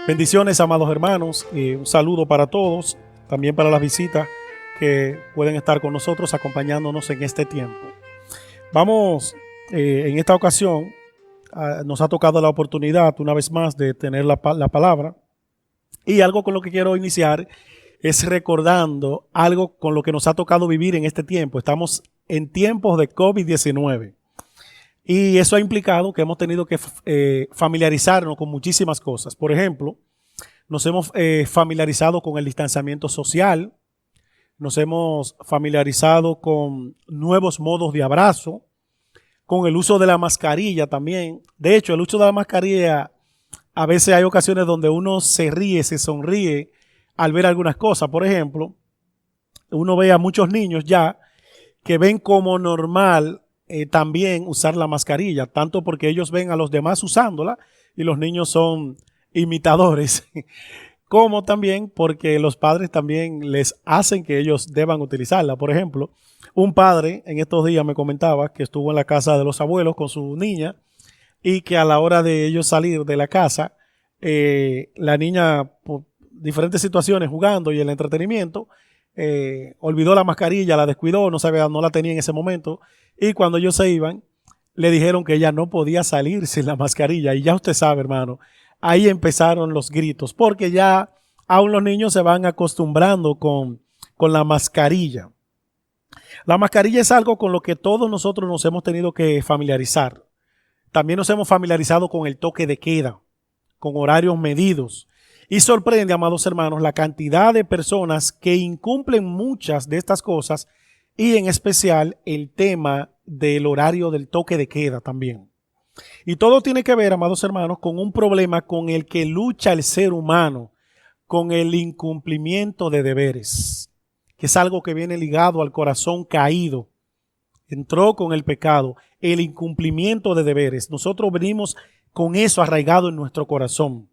Bendiciones, amados hermanos, y un saludo para todos, también para las visitas que pueden estar con nosotros acompañándonos en este tiempo. Vamos, en esta ocasión, nos ha tocado la oportunidad una vez más de tener la palabra, y algo con lo que quiero iniciar es recordando algo con lo que nos ha tocado vivir en este tiempo. Estamos en tiempos de COVID-19. Y eso ha implicado que hemos tenido que familiarizarnos con muchísimas cosas. Por ejemplo, nos hemos familiarizado con el distanciamiento social, nos hemos familiarizado con nuevos modos de abrazo, con el uso de la mascarilla también. De hecho, el uso de la mascarilla, a veces hay ocasiones donde uno se ríe, se sonríe al ver algunas cosas. Por ejemplo, uno ve a muchos niños ya que ven como normal también usar la mascarilla, tanto porque ellos ven a los demás usándola y los niños son imitadores, como también porque los padres también les hacen que ellos deban utilizarla. Por ejemplo, un padre en estos días me comentaba que estuvo en la casa de los abuelos con su niña y que a la hora de ellos salir de la casa, la niña, por diferentes situaciones jugando y el entretenimiento, olvidó la mascarilla, la descuidó, no la tenía en ese momento. Y cuando ellos se iban, le dijeron que ella no podía salir sin la mascarilla. Y ya usted sabe, hermano, ahí empezaron los gritos, porque ya aún los niños se van acostumbrando con la mascarilla. La mascarilla es algo con lo que todos nosotros nos hemos tenido que familiarizar. También nos hemos familiarizado con el toque de queda, con horarios medidos. Y sorprende, amados hermanos, la cantidad de personas que incumplen muchas de estas cosas, y en especial el tema del horario del toque de queda también. Y todo tiene que ver, amados hermanos, con un problema con el que lucha el ser humano, con el incumplimiento de deberes, que es algo que viene ligado al corazón caído. Entró con el pecado, el incumplimiento de deberes. Nosotros venimos con eso arraigado en nuestro corazón.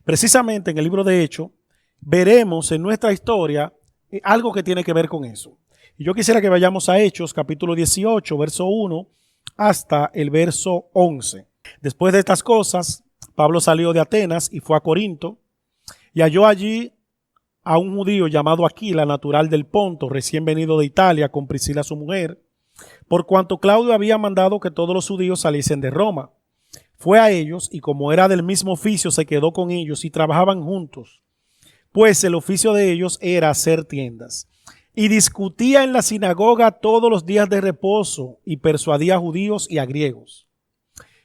Precisamente en el libro de Hechos veremos en nuestra historia algo que tiene que ver con eso. Y yo quisiera que vayamos a Hechos, capítulo 18, verso 1, hasta el verso 11. Después de estas cosas, Pablo salió de Atenas y fue a Corinto, y halló allí a un judío llamado Aquila, natural del Ponto, recién venido de Italia, con Priscila su mujer, por cuanto Claudio había mandado que todos los judíos saliesen de Roma. Fue a ellos, y como era del mismo oficio, se quedó con ellos, y trabajaban juntos, pues el oficio de ellos era hacer tiendas. Y discutía en la sinagoga todos los días de reposo y persuadía a judíos y a griegos.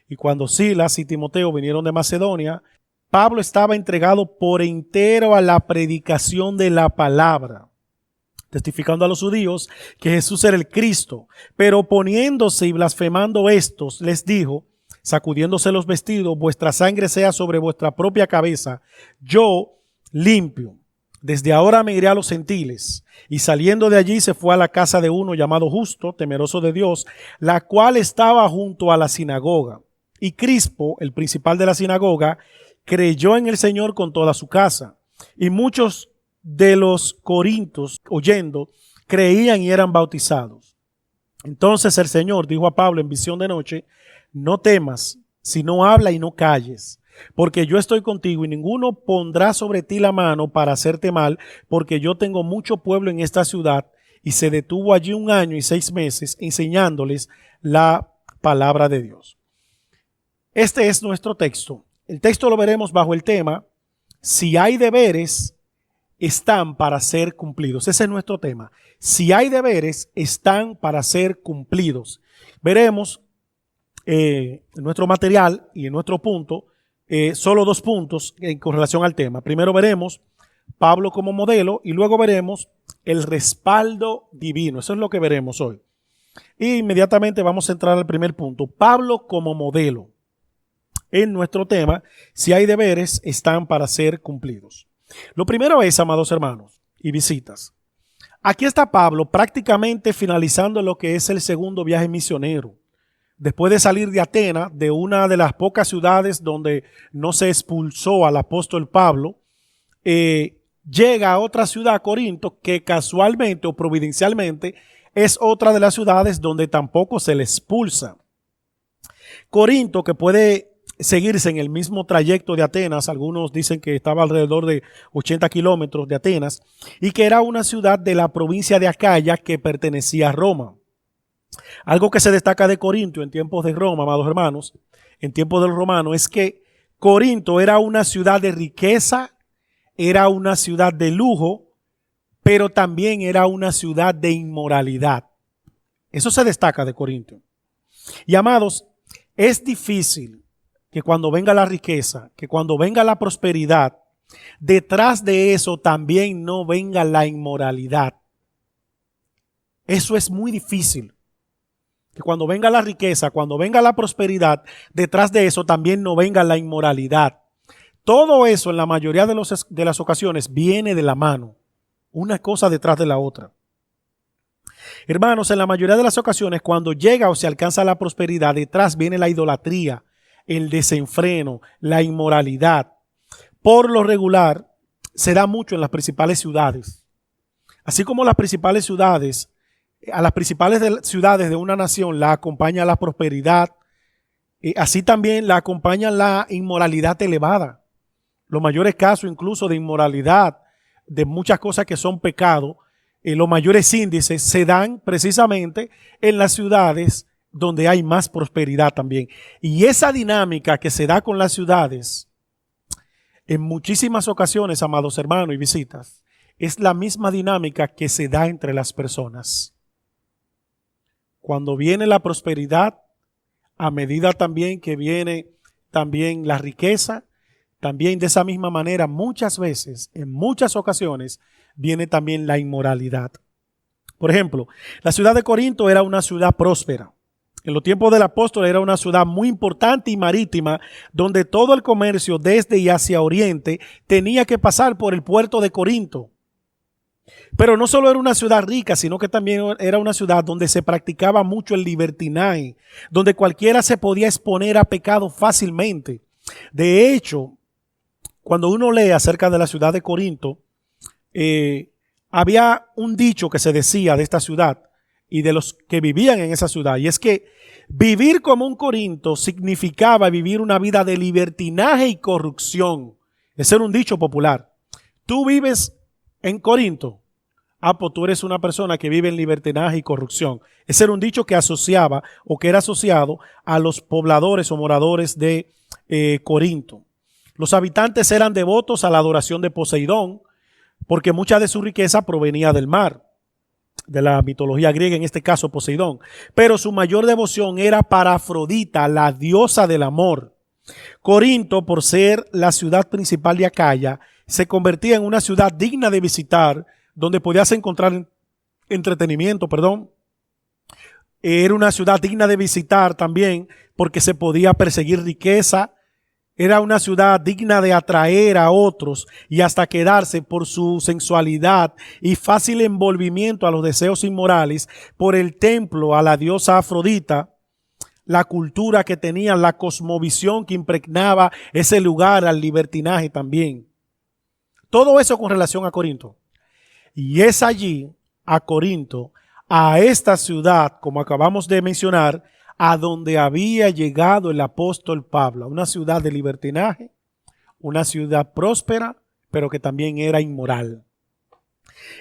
Y cuando Silas y Timoteo vinieron de Macedonia, Pablo estaba entregado por entero a la predicación de la palabra, testificando a los judíos que Jesús era el Cristo. Pero oponiéndose y blasfemando estos, les dijo, sacudiéndose los vestidos, vuestra sangre sea sobre vuestra propia cabeza, yo limpio. Desde ahora me iré a los gentiles. Y saliendo de allí se fue a la casa de uno llamado Justo, temeroso de Dios, la cual estaba junto a la sinagoga. Y Crispo, el principal de la sinagoga, creyó en el Señor con toda su casa. Y muchos de los corintios, oyendo, creían y eran bautizados. Entonces el Señor dijo a Pablo en visión de noche, no temas, sino habla y no calles. Porque yo estoy contigo y ninguno pondrá sobre ti la mano para hacerte mal, porque yo tengo mucho pueblo en esta ciudad. Y se detuvo allí 1 año y 6 meses enseñándoles la palabra de Dios. Este es nuestro texto. El texto lo veremos bajo el tema, si hay deberes, están para ser cumplidos. Ese es nuestro tema. Si hay deberes, están para ser cumplidos. Veremos en nuestro material y en nuestro punto, solo 2 puntos con relación al tema. Primero veremos Pablo como modelo y luego veremos el respaldo divino. Eso es lo que veremos hoy. Y inmediatamente vamos a entrar al primer punto. Pablo como modelo. En nuestro tema, si hay deberes, están para ser cumplidos. Lo primero es, amados hermanos y visitas, aquí está Pablo prácticamente finalizando lo que es el segundo viaje misionero. Después de salir de Atenas, de una de las pocas ciudades donde no se expulsó al apóstol Pablo, llega a otra ciudad, Corinto, que casualmente o providencialmente es otra de las ciudades donde tampoco se le expulsa. Corinto, que puede seguirse en el mismo trayecto de Atenas. Algunos dicen que estaba alrededor de 80 kilómetros de Atenas y que era una ciudad de la provincia de Acaya que pertenecía a Roma. Algo que se destaca de Corinto en tiempos de Roma, amados hermanos, en tiempos del romano, es que Corinto era una ciudad de riqueza, era una ciudad de lujo, pero también era una ciudad de inmoralidad. Eso se destaca de Corinto. Y amados, es difícil que cuando venga la riqueza, que cuando venga la prosperidad, detrás de eso también no venga la inmoralidad. Eso es muy difícil. Que cuando venga la riqueza, cuando venga la prosperidad, detrás de eso también no venga la inmoralidad. Todo eso en la mayoría de las ocasiones viene de la mano, una cosa detrás de la otra. Hermanos, en la mayoría de las ocasiones cuando llega o se alcanza la prosperidad, detrás viene la idolatría, el desenfreno, la inmoralidad. Por lo regular, se da mucho en las principales ciudades. Así como las principales ciudades, a las principales ciudades de una nación la acompaña la prosperidad, así también la acompaña la inmoralidad elevada. Los mayores casos incluso de inmoralidad, de muchas cosas que son pecado, los mayores índices se dan precisamente en las ciudades donde hay más prosperidad también. Y esa dinámica que se da con las ciudades, en muchísimas ocasiones, amados hermanos y visitas, es la misma dinámica que se da entre las personas. Cuando viene la prosperidad, a medida también que viene también la riqueza, también de esa misma manera muchas veces, en muchas ocasiones, viene también la inmoralidad. Por ejemplo, la ciudad de Corinto era una ciudad próspera. En los tiempos del apóstol era una ciudad muy importante y marítima, donde todo el comercio desde y hacia Oriente tenía que pasar por el puerto de Corinto. Pero no solo era una ciudad rica, sino que también era una ciudad donde se practicaba mucho el libertinaje, donde cualquiera se podía exponer a pecado fácilmente. De hecho, cuando uno lee acerca de la ciudad de Corinto, había un dicho que se decía de esta ciudad y de los que vivían en esa ciudad, y es que vivir como un Corinto significaba vivir una vida de libertinaje y corrupción. Ese era un dicho popular. Tú vives en Corinto, pues tú eres una persona que vive en libertinaje y corrupción. Ese era un dicho que asociaba o que era asociado a los pobladores o moradores de Corinto. Los habitantes eran devotos a la adoración de Poseidón, porque mucha de su riqueza provenía del mar, de la mitología griega, en este caso Poseidón. Pero su mayor devoción era para Afrodita, la diosa del amor. Corinto, por ser la ciudad principal de Acaya, se convertía en una ciudad digna de visitar, donde podías encontrar entretenimiento, Era una ciudad digna de visitar también porque se podía perseguir riqueza. Era una ciudad digna de atraer a otros y hasta quedarse por su sensualidad y fácil envolvimiento a los deseos inmorales, por el templo a la diosa Afrodita, la cultura que tenía, la cosmovisión que impregnaba ese lugar, al libertinaje también. Todo eso con relación a Corinto. Y es allí, a Corinto, a esta ciudad, como acabamos de mencionar, a donde había llegado el apóstol Pablo, una ciudad de libertinaje, una ciudad próspera, pero que también era inmoral.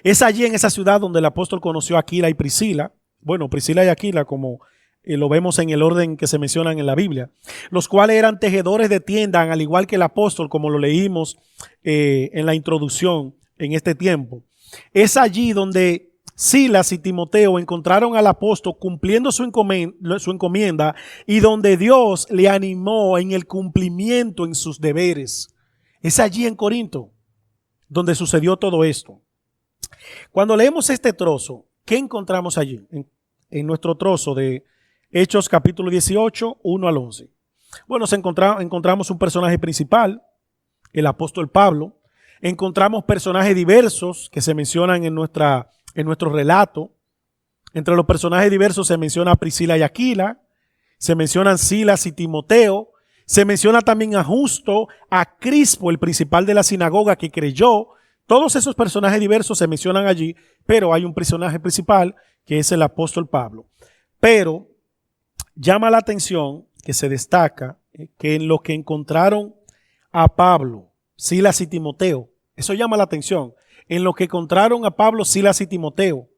Es allí en esa ciudad donde el apóstol conoció a Aquila y Priscila. Bueno, Priscila y Aquila, como lo vemos en el orden que se mencionan en la Biblia, los cuales eran tejedores de tiendas, al igual que el apóstol, como lo leímos en la introducción en este tiempo. Es allí donde Silas y Timoteo encontraron al apóstol cumpliendo su encomienda y donde Dios le animó en el cumplimiento en sus deberes. Es allí en Corinto donde sucedió todo esto. Cuando leemos este trozo, ¿qué encontramos allí? En nuestro trozo de Hechos capítulo 18, 1 al 11. Bueno, encontramos un personaje principal, el apóstol Pablo. Encontramos personajes diversos que se mencionan en nuestro relato. Entre los personajes diversos se menciona a Priscila y Aquila, se mencionan Silas y Timoteo, se menciona también a Justo, a Crispo, el principal de la sinagoga que creyó. Todos esos personajes diversos se mencionan allí, pero hay un personaje principal que es el apóstol Pablo. Pero llama la atención que se destaca que en lo que encontraron a Pablo, Silas y Timoteo, eso llama la atención, en lo que encontraron a Pablo, Silas y Timoteo,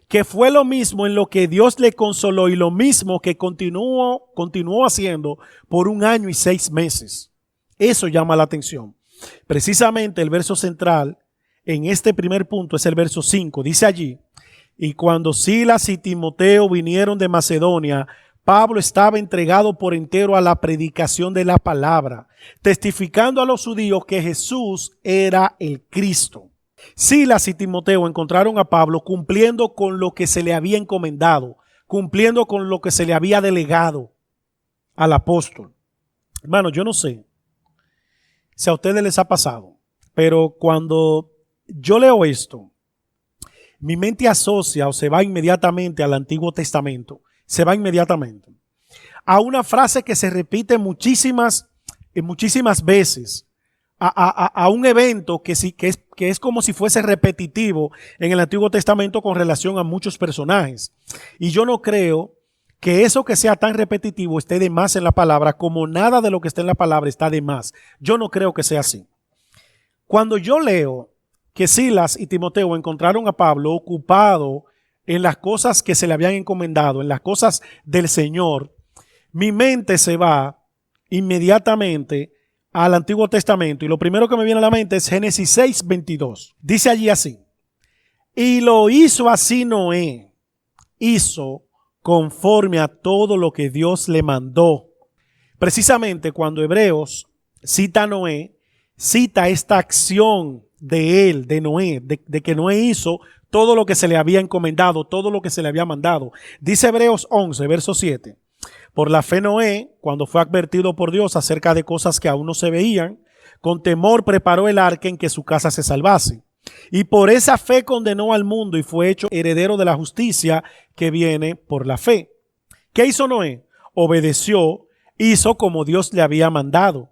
que fue lo mismo en lo que Dios le consoló y lo mismo que continuó haciendo por 1 año y 6 meses. Eso llama la atención. Precisamente el verso central en este primer punto es el verso 5. Dice allí: y cuando Silas y Timoteo vinieron de Macedonia, Pablo estaba entregado por entero a la predicación de la palabra, testificando a los judíos que Jesús era el Cristo. Silas y Timoteo encontraron a Pablo cumpliendo con lo que se le había encomendado, cumpliendo con lo que se le había delegado al apóstol. Hermano, yo no sé si a ustedes les ha pasado, pero cuando yo leo esto, mi mente asocia o se va inmediatamente al Antiguo Testamento, se va inmediatamente a una frase que se repite muchísimas veces, a un evento que es como si fuese repetitivo en el Antiguo Testamento con relación a muchos personajes. Y yo no creo que eso que sea tan repetitivo esté de más en la palabra, como nada de lo que está en la palabra está de más. Yo no creo que sea así. Cuando yo leo que Silas y Timoteo encontraron a Pablo ocupado en las cosas que se le habían encomendado, en las cosas del Señor, mi mente se va inmediatamente al Antiguo Testamento, y lo primero que me viene a la mente es Génesis 6:22. Dice allí así: y lo hizo así Noé, hizo conforme a todo lo que Dios le mandó. Precisamente cuando Hebreos cita a Noé, cita esta acción de él, de Noé, de que Noé hizo todo lo que se le había encomendado, todo lo que se le había mandado. Dice Hebreos 11, verso 7. Por la fe Noé, cuando fue advertido por Dios acerca de cosas que aún no se veían, con temor preparó el arca en que su casa se salvase. Y por esa fe condenó al mundo y fue hecho heredero de la justicia que viene por la fe. ¿Qué hizo Noé? Obedeció, hizo como Dios le había mandado.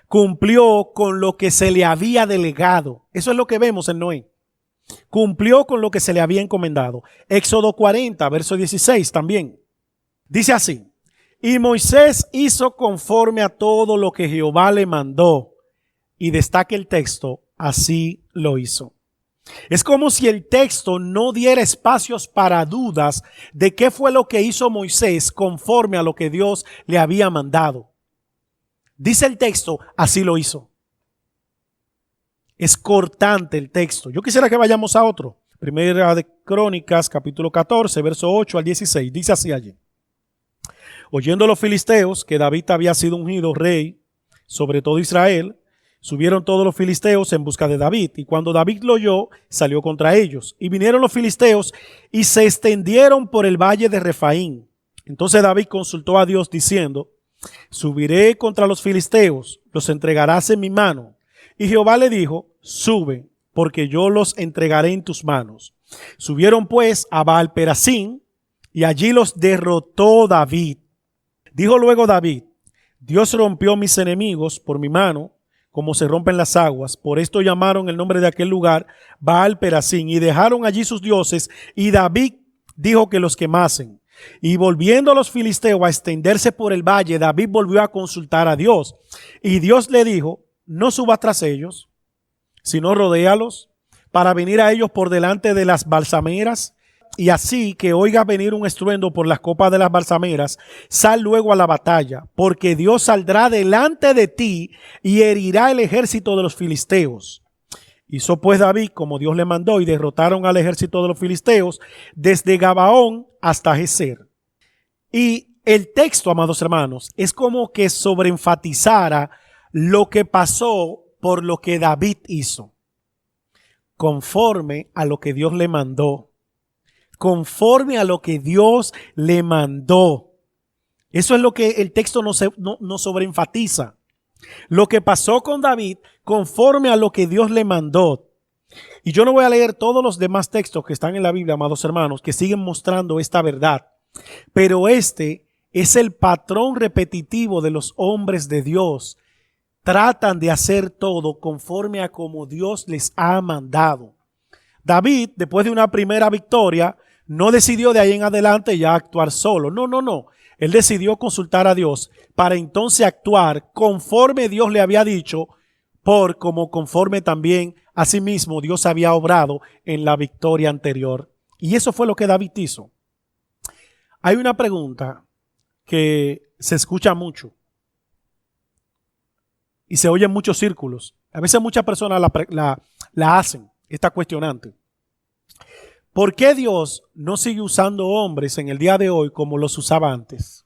Cumplió con lo que se le había delegado. Eso es lo que vemos en Noé. Cumplió con lo que se le había encomendado. Éxodo 40, verso 16 también. Dice así: y Moisés hizo conforme a todo lo que Jehová le mandó. Y destaca el texto: así lo hizo. Es como si el texto no diera espacios para dudas de qué fue lo que hizo Moisés conforme a lo que Dios le había mandado. Dice el texto: así lo hizo. Es cortante el texto. Yo quisiera que vayamos a otro. Primera de Crónicas, capítulo 14, verso 8 al 16. Dice así allí: oyendo los filisteos que David había sido ungido rey sobre todo Israel, subieron todos los filisteos en busca de David. Y cuando David lo oyó, salió contra ellos. Y vinieron los filisteos y se extendieron por el valle de Refaín. Entonces David consultó a Dios diciendo: subiré contra los filisteos, los entregarás en mi mano. Y Jehová le dijo: sube, porque yo los entregaré en tus manos. Subieron pues a Baal Perasín, y allí los derrotó David. Dijo luego David: Dios rompió mis enemigos por mi mano, como se rompen las aguas. Por esto llamaron el nombre de aquel lugar Baal Perasín, y dejaron allí sus dioses, y David dijo que los quemasen. Y volviendo a los filisteos a extenderse por el valle, David volvió a consultar a Dios. Y Dios le dijo: no subas tras ellos, sino rodéalos, para venir a ellos por delante de las balsameras, y así que oigas venir un estruendo por las copas de las balsameras, sal luego a la batalla, porque Dios saldrá delante de ti y herirá el ejército de los filisteos. Hizo pues David como Dios le mandó, y derrotaron al ejército de los filisteos desde Gabaón hasta Geser. Y el texto, amados hermanos, es como que sobreenfatizara lo que pasó por lo que David hizo, conforme a lo que Dios le mandó. Conforme a lo que Dios le mandó. Eso es lo que el texto no sobreenfatiza. Lo que pasó con David conforme a lo que Dios le mandó. Y yo no voy a leer todos los demás textos que están en la Biblia, amados hermanos, que siguen mostrando esta verdad. Pero este es el patrón repetitivo de los hombres de Dios. Tratan de hacer todo conforme a como Dios les ha mandado. David, después de una primera victoria, no decidió de ahí en adelante ya actuar solo. No. Él decidió consultar a Dios para entonces actuar conforme Dios le había dicho, como conforme también asimismo Dios había obrado en la victoria anterior. Y eso fue lo que David hizo. Hay una pregunta que se escucha mucho y se oye en muchos círculos. A veces muchas personas la hacen, esta cuestionante. ¿Por qué Dios no sigue usando hombres en el día de hoy como los usaba antes?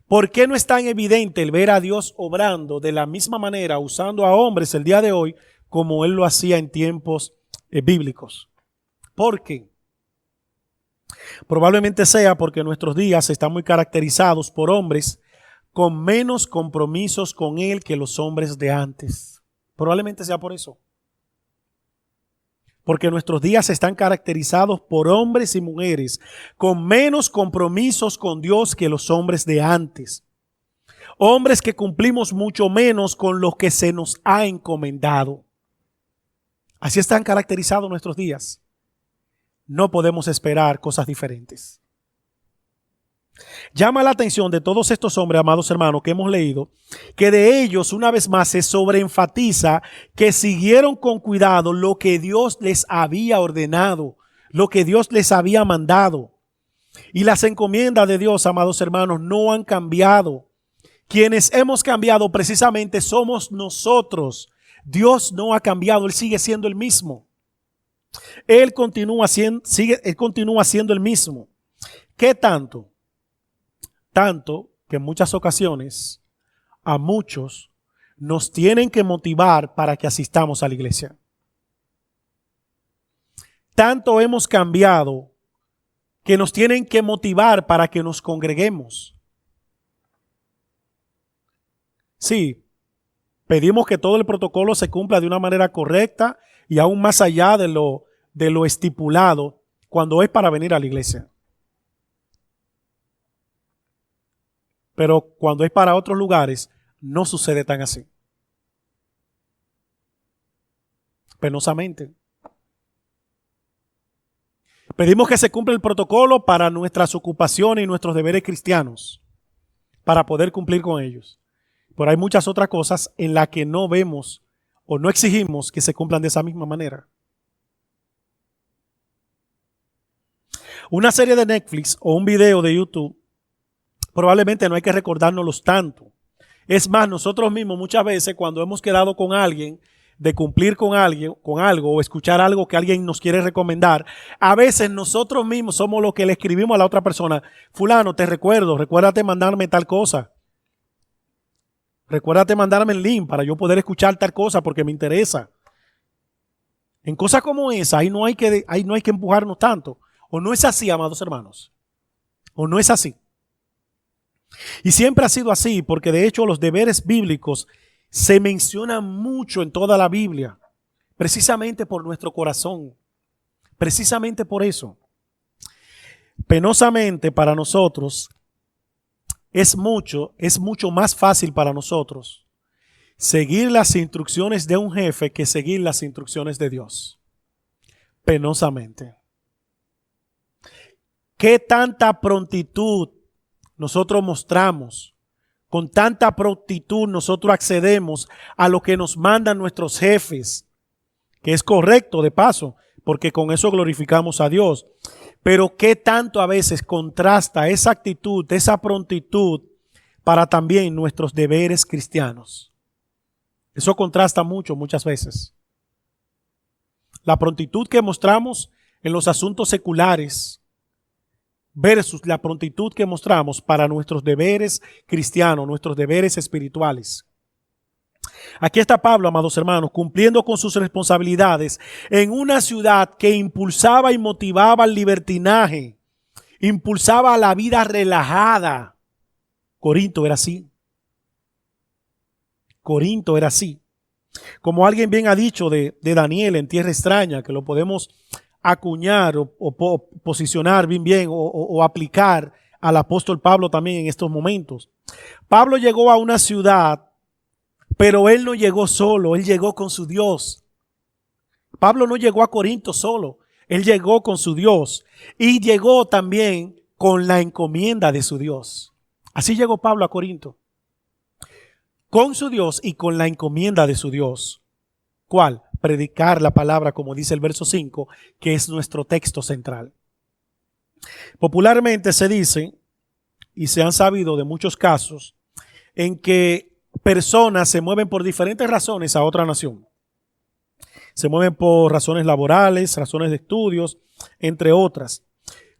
¿Por qué no es tan evidente el ver a Dios obrando de la misma manera, usando a hombres el día de hoy como Él lo hacía en tiempos bíblicos? ¿Por qué? Probablemente sea porque nuestros días están muy caracterizados por hombres con menos compromisos con Él que los hombres de antes. Probablemente sea por eso. Porque nuestros días están caracterizados por hombres y mujeres con menos compromisos con Dios que los hombres de antes. Hombres que cumplimos mucho menos con lo que se nos ha encomendado. Así están caracterizados nuestros días. No podemos esperar cosas diferentes. Llama la atención de todos estos hombres, amados hermanos, que hemos leído, que de ellos una vez más se sobreenfatiza que siguieron con cuidado lo que Dios les había ordenado, lo que Dios les había mandado. Y las encomiendas de Dios, amados hermanos, no han cambiado. Quienes hemos cambiado precisamente somos nosotros. Dios no ha cambiado, Él sigue siendo el mismo. Él continúa siendo el mismo. ¿Qué tanto? Tanto que en muchas ocasiones a muchos nos tienen que motivar para que asistamos a la iglesia. Tanto hemos cambiado que nos tienen que motivar para que nos congreguemos. Sí, pedimos que todo el protocolo se cumpla de una manera correcta y aún más allá de lo estipulado cuando es para venir a la iglesia. Pero cuando es para otros lugares, no sucede tan así. Penosamente. Pedimos que se cumpla el protocolo para nuestras ocupaciones y nuestros deberes cristianos, para poder cumplir con ellos. Pero hay muchas otras cosas en las que no vemos o no exigimos que se cumplan de esa misma manera. Una serie de Netflix o un video de YouTube probablemente no hay que recordárnoslos tanto. Es más, nosotros mismos muchas veces cuando hemos quedado con alguien de cumplir con algo o escuchar algo que alguien nos quiere recomendar, a veces nosotros mismos somos los que le escribimos a la otra persona: fulano, te recuerdo, recuérdate mandarme tal cosa. Recuérdate mandarme el link para yo poder escuchar tal cosa porque me interesa. En cosas como esa, ahí no hay que empujarnos tanto. ¿O no es así, amados hermanos? ¿O no es así? Y siempre ha sido así, porque de hecho los deberes bíblicos se mencionan mucho en toda la Biblia, precisamente por nuestro corazón, precisamente por eso. Penosamente para nosotros es mucho más fácil para nosotros seguir las instrucciones de un jefe que seguir las instrucciones de Dios. Penosamente. ¿Qué tanta prontitud nosotros mostramos? Con tanta prontitud nosotros accedemos a lo que nos mandan nuestros jefes, que es correcto de paso, porque con eso glorificamos a Dios. Pero qué tanto a veces contrasta esa actitud, esa prontitud para también nuestros deberes cristianos. Eso contrasta mucho muchas veces. La prontitud que mostramos en los asuntos seculares versus la prontitud que mostramos para nuestros deberes cristianos, nuestros deberes espirituales. Aquí está Pablo, amados hermanos, cumpliendo con sus responsabilidades en una ciudad que impulsaba y motivaba el libertinaje, impulsaba la vida relajada. Corinto era así. Corinto era así. Como alguien bien ha dicho de Daniel en Tierra Extraña, que lo podemos acuñar o posicionar bien o aplicar al apóstol Pablo también en estos momentos. Pablo llegó a una ciudad, pero él no llegó solo, él llegó con su Dios. Pablo no llegó a Corinto solo, Él llegó con su Dios y llegó también con la encomienda de su Dios. Así llegó Pablo a Corinto, con su Dios y con la encomienda de su Dios. ¿Cuál? Predicar la palabra, como dice el verso 5, que es nuestro texto central. Popularmente se dice, y se han sabido de muchos casos, en que personas se mueven por diferentes razones a otra nación. Se mueven por razones laborales, razones de estudios, entre otras.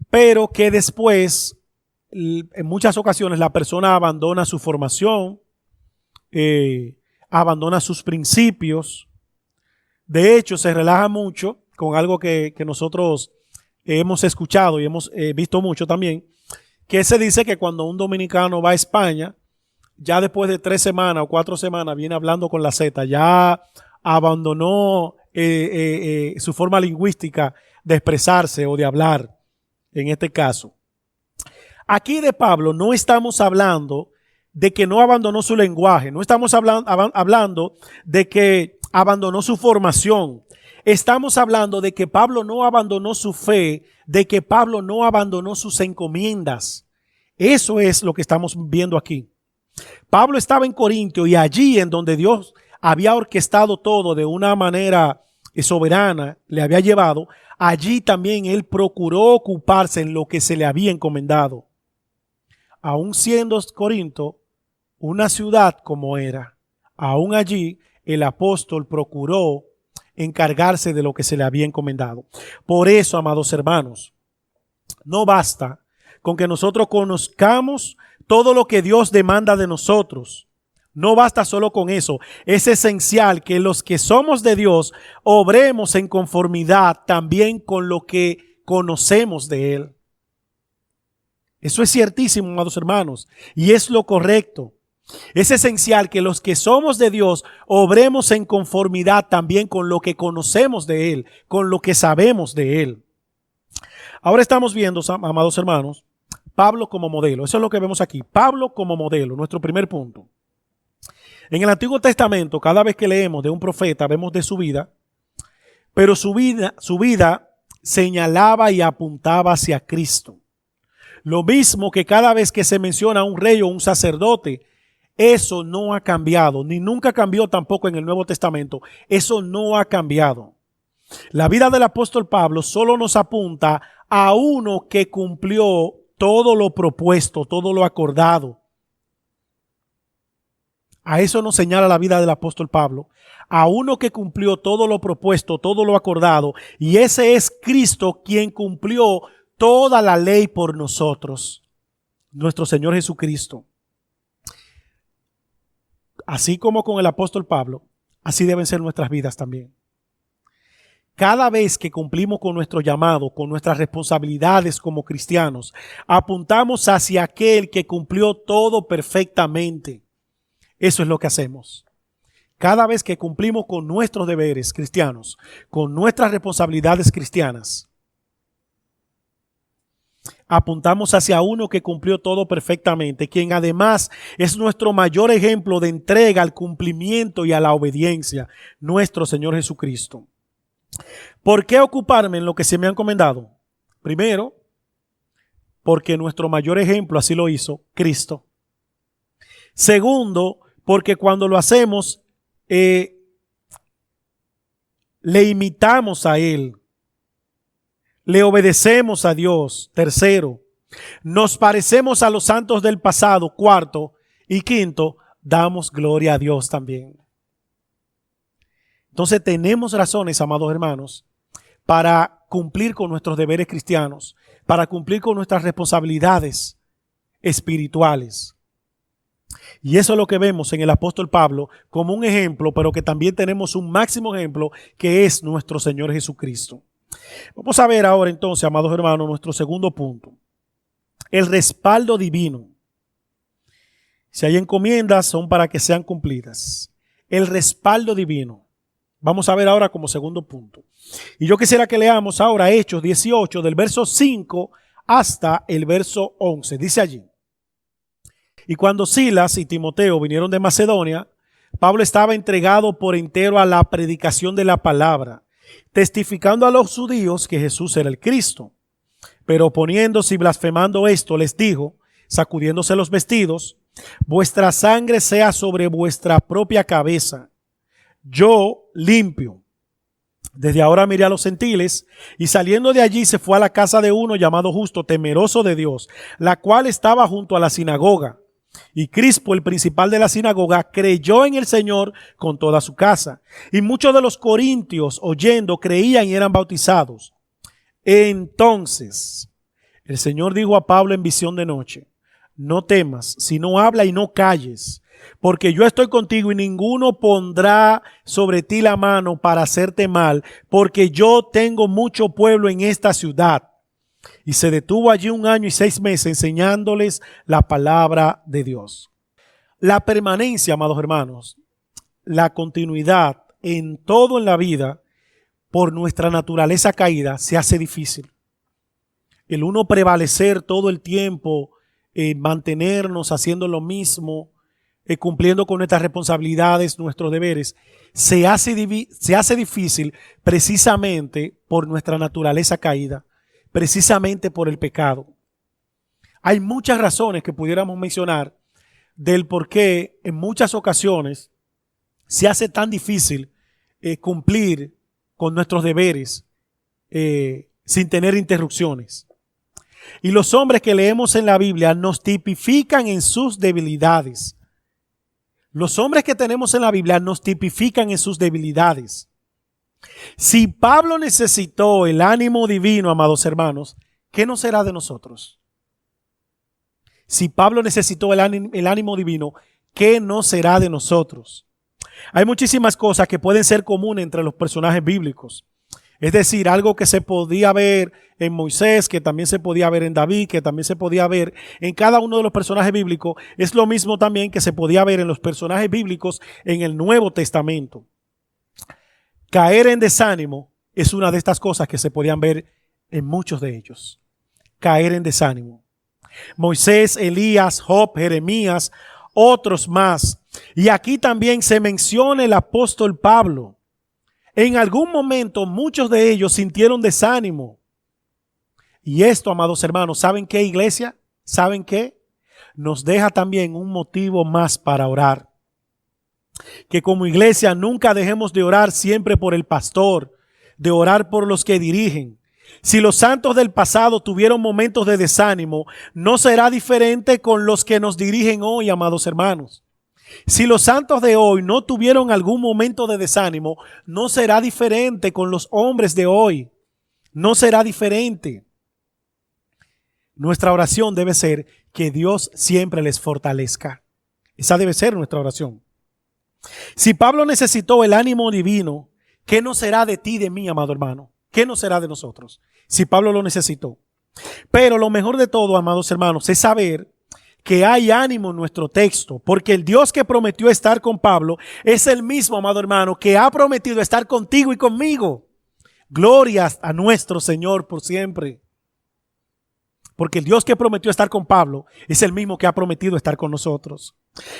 Pero que después, en muchas ocasiones, la persona abandona su formación, abandona sus principios. De hecho, se relaja mucho con algo que nosotros hemos escuchado y hemos visto mucho también, que se dice que cuando un dominicano va a España, ya después de 3 semanas o 4 semanas viene hablando con la Z, ya abandonó su forma lingüística de expresarse o de hablar, en este caso. Aquí de Pablo no estamos hablando de que no abandonó su lenguaje, no estamos hablando de que abandonó su formación. Estamos hablando de que Pablo no abandonó su fe, de que Pablo no abandonó sus encomiendas. Eso es lo que estamos viendo aquí. Pablo estaba en Corinto y allí en donde Dios había orquestado todo de una manera soberana, le había llevado, allí también él procuró ocuparse en lo que se le había encomendado. Aún siendo Corinto una ciudad como era, aún allí el apóstol procuró encargarse de lo que se le había encomendado. Por eso, amados hermanos, no basta con que nosotros conozcamos todo lo que Dios demanda de nosotros. No basta solo con eso. Es esencial que los que somos de Dios obremos en conformidad también con lo que conocemos de Él. Eso es ciertísimo, amados hermanos, y es lo correcto. Es esencial que los que somos de Dios obremos en conformidad también con lo que conocemos de Él, con lo que sabemos de Él. Ahora estamos viendo, amados hermanos, Pablo como modelo. Eso es lo que vemos aquí. Pablo como modelo, nuestro primer punto. En el Antiguo Testamento, cada vez que leemos de un profeta, vemos de su vida, pero su vida señalaba y apuntaba hacia Cristo. Lo mismo que cada vez que se menciona a un rey o un sacerdote, eso no ha cambiado, ni nunca cambió tampoco en el Nuevo Testamento. Eso no ha cambiado. La vida del apóstol Pablo solo nos apunta a uno que cumplió todo lo propuesto, todo lo acordado. A eso nos señala la vida del apóstol Pablo, a uno que cumplió todo lo propuesto, todo lo acordado, y ese es Cristo quien cumplió toda la ley por nosotros, nuestro Señor Jesucristo. Así como con el apóstol Pablo, así deben ser nuestras vidas también. Cada vez que cumplimos con nuestro llamado, con nuestras responsabilidades como cristianos, apuntamos hacia aquel que cumplió todo perfectamente. Eso es lo que hacemos. Cada vez que cumplimos con nuestros deberes cristianos, con nuestras responsabilidades cristianas, apuntamos hacia uno que cumplió todo perfectamente, quien además es nuestro mayor ejemplo de entrega al cumplimiento y a la obediencia, nuestro Señor Jesucristo. ¿Por qué ocuparme en lo que se me ha encomendado? Primero, porque nuestro mayor ejemplo así lo hizo, Cristo. Segundo, porque cuando lo hacemos, le imitamos a Él. Le obedecemos a Dios. Tercero, nos parecemos a los santos del pasado. Cuarto y quinto, damos gloria a Dios también. Entonces tenemos razones, amados hermanos, para cumplir con nuestros deberes cristianos, para cumplir con nuestras responsabilidades espirituales. Y eso es lo que vemos en el apóstol Pablo como un ejemplo, pero que también tenemos un máximo ejemplo que es nuestro Señor Jesucristo. Vamos a ver ahora entonces, amados hermanos, nuestro segundo punto. El respaldo divino. Si hay encomiendas, son para que sean cumplidas. El respaldo divino. Vamos a ver ahora como segundo punto. Y yo quisiera que leamos ahora Hechos 18, del verso 5 hasta el verso 11. Dice allí: y cuando Silas y Timoteo vinieron de Macedonia, Pablo estaba entregado por entero a la predicación de la palabra testificando a los judíos que Jesús era el Cristo. Pero oponiéndose y blasfemando esto, les dijo, sacudiéndose los vestidos: vuestra sangre sea sobre vuestra propia cabeza. Yo limpio. Desde ahora miré a los gentiles, y saliendo de allí se fue a la casa de uno llamado Justo, temeroso de Dios, la cual estaba junto a la sinagoga. Y Crispo, el principal de la sinagoga, creyó en el Señor con toda su casa. Y muchos de los corintios, oyendo, creían y eran bautizados. Entonces el Señor dijo a Pablo en visión de noche: no temas, sino habla y no calles, porque yo estoy contigo y ninguno pondrá sobre ti la mano para hacerte mal, porque yo tengo mucho pueblo en esta ciudad. Y se detuvo allí 1 año y 6 meses enseñándoles la palabra de Dios. La permanencia, amados hermanos, la continuidad en todo en la vida, por nuestra naturaleza caída, se hace difícil. El uno prevalecer todo el tiempo, mantenernos haciendo lo mismo, cumpliendo con nuestras responsabilidades, nuestros deberes, se hace difícil precisamente por nuestra naturaleza caída, precisamente por el pecado. Hay muchas razones que pudiéramos mencionar del por qué en muchas ocasiones se hace tan difícil cumplir con nuestros deberes sin tener interrupciones. Y los hombres que leemos en la Biblia nos tipifican en sus debilidades. Los hombres que tenemos en la Biblia nos tipifican en sus debilidades. Si Pablo necesitó el ánimo divino, amados hermanos, ¿qué no será de nosotros? Si Pablo necesitó el ánimo divino, ¿qué no será de nosotros? Hay muchísimas cosas que pueden ser comunes entre los personajes bíblicos. Es decir, algo que se podía ver en Moisés, que también se podía ver en David, que también se podía ver en cada uno de los personajes bíblicos, es lo mismo también que se podía ver en los personajes bíblicos en el Nuevo Testamento. Caer en desánimo es una de estas cosas que se podían ver en muchos de ellos. Caer en desánimo. Moisés, Elías, Job, Jeremías, otros más. Y aquí también se menciona el apóstol Pablo. En algún momento muchos de ellos sintieron desánimo. Y esto, amados hermanos, ¿saben qué, iglesia? ¿Saben qué? Nos deja también un motivo más para orar. Que como iglesia nunca dejemos de orar siempre por el pastor, de orar por los que dirigen. Si los santos del pasado tuvieron momentos de desánimo, no será diferente con los que nos dirigen hoy, amados hermanos. Si los santos de hoy no tuvieron algún momento de desánimo, no será diferente con los hombres de hoy. No será diferente. Nuestra oración debe ser que Dios siempre les fortalezca. Esa debe ser nuestra oración. Si Pablo necesitó el ánimo divino, ¿qué no será de ti y de mí, amado hermano? ¿Qué no será de nosotros? Si Pablo lo necesitó. Pero lo mejor de todo, amados hermanos, es saber que hay ánimo en nuestro texto, porque el Dios que prometió estar con Pablo es el mismo, amado hermano, que ha prometido estar contigo y conmigo. Gloria a nuestro Señor por siempre. Porque el Dios que prometió estar con Pablo es el mismo que ha prometido estar con nosotros.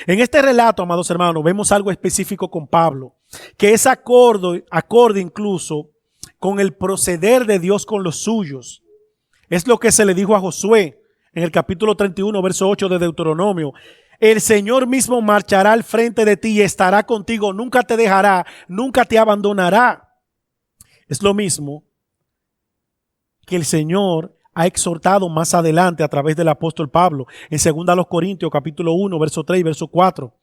En este relato, amados hermanos, vemos algo específico con Pablo, que es acorde incluso con el proceder de Dios con los suyos. Es lo que se le dijo a Josué en el capítulo 31, verso 8 de Deuteronomio. El Señor mismo marchará al frente de ti y estará contigo, nunca te dejará, nunca te abandonará. Es lo mismo que el Señor ha exhortado más adelante a través del apóstol Pablo en 2 Corintios capítulo 1, verso 3 y verso 4.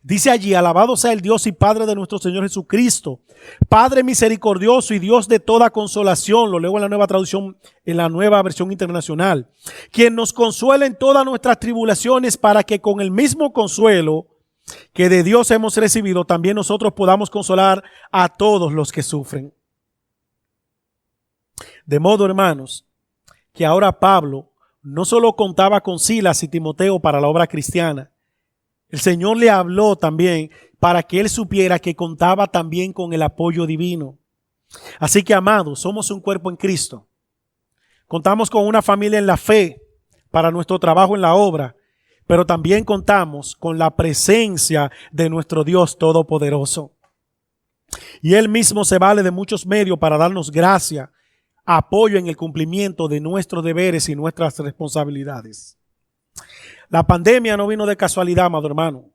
Dice allí: alabado sea el Dios y Padre de nuestro Señor Jesucristo, Padre misericordioso y Dios de toda consolación. Lo leo en la nueva traducción, en la nueva versión internacional. Quien nos consuela en todas nuestras tribulaciones, para que con el mismo consuelo que de Dios hemos recibido, también nosotros podamos consolar a todos los que sufren. De modo, hermanos, que ahora Pablo no solo contaba con Silas y Timoteo para la obra cristiana. El Señor le habló también para que él supiera que contaba también con el apoyo divino. Así que, amados, somos un cuerpo en Cristo. Contamos con una familia en la fe para nuestro trabajo en la obra, pero también contamos con la presencia de nuestro Dios Todopoderoso. Y Él mismo se vale de muchos medios para darnos gracia, apoyo en el cumplimiento de nuestros deberes y nuestras responsabilidades. La pandemia no vino de casualidad, amado hermano.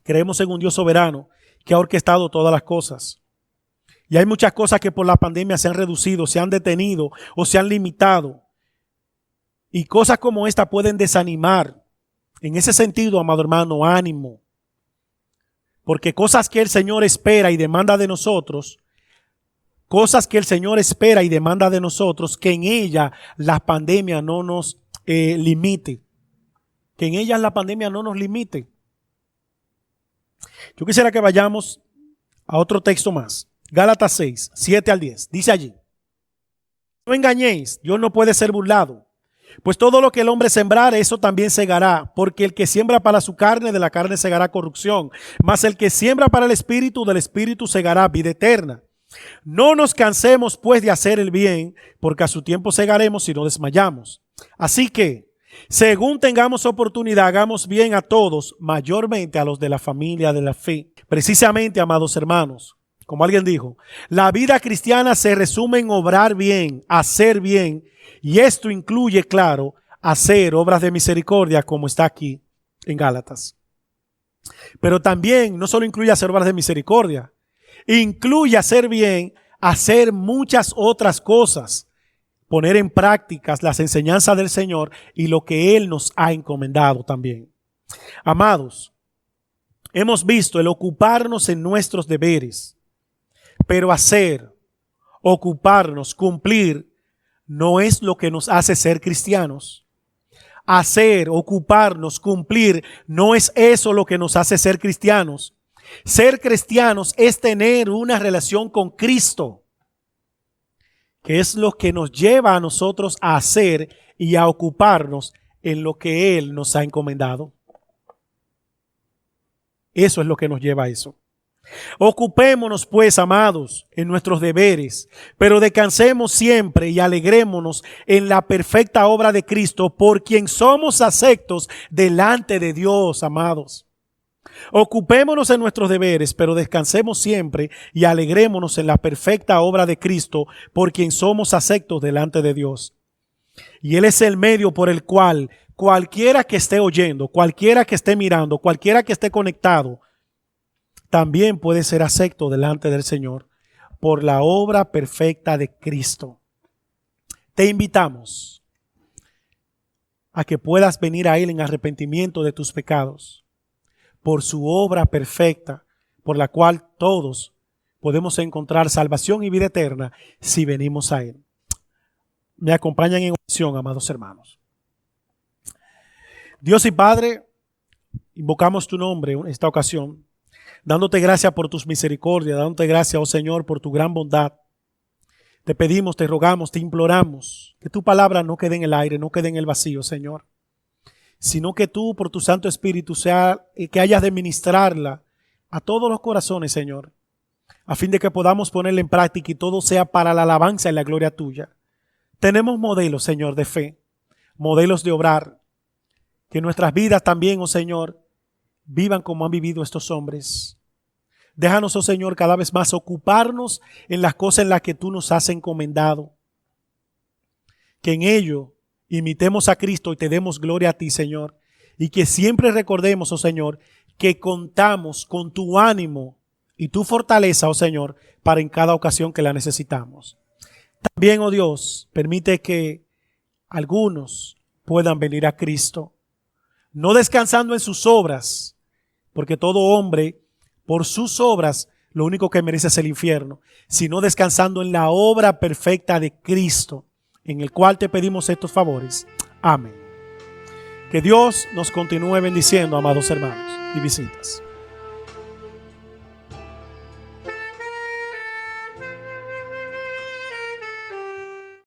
Creemos en un Dios soberano que ha orquestado todas las cosas. Y hay muchas cosas que por la pandemia se han reducido, se han detenido o se han limitado. Y cosas como esta pueden desanimar. En ese sentido, amado hermano, ánimo. Porque cosas que el Señor espera y demanda de nosotros, que en ella la pandemia no nos limite. Que en ella la pandemia no nos limite. Yo quisiera que vayamos a otro texto más. Gálatas 6, 7 al 10. Dice allí: no engañéis, Dios no puede ser burlado. Pues todo lo que el hombre sembrare, eso también segará. Porque el que siembra para su carne, de la carne segará corrupción. Mas el que siembra para el espíritu, del espíritu segará vida eterna. No nos cansemos pues de hacer el bien, porque a su tiempo segaremos si no desmayamos. Así que, según tengamos oportunidad, hagamos bien a todos, mayormente a los de la familia de la fe. Precisamente, amados hermanos, como alguien dijo, la vida cristiana se resume en obrar bien, hacer bien, y esto incluye, claro, hacer obras de misericordia, como está aquí en Gálatas. Pero también no solo incluye hacer obras de misericordia, incluye hacer bien, hacer muchas otras cosas, poner en práctica las enseñanzas del Señor y lo que Él nos ha encomendado también. Amados, hemos visto el ocuparnos en nuestros deberes, pero hacer, ocuparnos, cumplir, no es lo que nos hace ser cristianos. Hacer, ocuparnos, cumplir, no es eso lo que nos hace ser cristianos. Ser cristianos es tener una relación con Cristo, que es lo que nos lleva a nosotros a hacer y a ocuparnos en lo que Él nos ha encomendado. Eso es lo que nos lleva a eso. Ocupémonos pues, amados, en nuestros deberes, pero descansemos siempre y alegrémonos en la perfecta obra de Cristo, por quien somos aceptos delante de Dios, amados. Ocupémonos en nuestros deberes, pero descansemos siempre y alegrémonos en la perfecta obra de Cristo, por quien somos aceptos delante de Dios. Y Él es el medio por el cual cualquiera que esté oyendo, cualquiera que esté mirando, cualquiera que esté conectado, también puede ser acepto delante del Señor por la obra perfecta de Cristo. Te invitamos a que puedas venir a Él en arrepentimiento de tus pecados, por su obra perfecta, por la cual todos podemos encontrar salvación y vida eterna si venimos a Él. Me acompañan en oración, amados hermanos. Dios y Padre, invocamos tu nombre en esta ocasión, dándote gracias por tus misericordias, dándote gracias, oh Señor, por tu gran bondad. Te pedimos, te rogamos, te imploramos que tu palabra no quede en el aire, no quede en el vacío, Señor, sino que tú, por tu Santo Espíritu, que hayas de ministrarla a todos los corazones, Señor, a fin de que podamos ponerla en práctica y todo sea para la alabanza y la gloria tuya. Tenemos modelos, Señor, de fe, modelos de obrar, que nuestras vidas también, oh Señor, vivan como han vivido estos hombres. Déjanos, oh Señor, cada vez más ocuparnos en las cosas en las que tú nos has encomendado. Que en ello imitemos a Cristo y te demos gloria a ti, Señor. Y que siempre recordemos, oh Señor, que contamos con tu ánimo y tu fortaleza, oh Señor, para en cada ocasión que la necesitamos. También, oh Dios, permite que algunos puedan venir a Cristo, no descansando en sus obras, porque todo hombre, por sus obras, lo único que merece es el infierno, sino descansando en la obra perfecta de Cristo, en el cual te pedimos estos favores. Amén. Que Dios nos continúe bendiciendo, amados hermanos y visitas.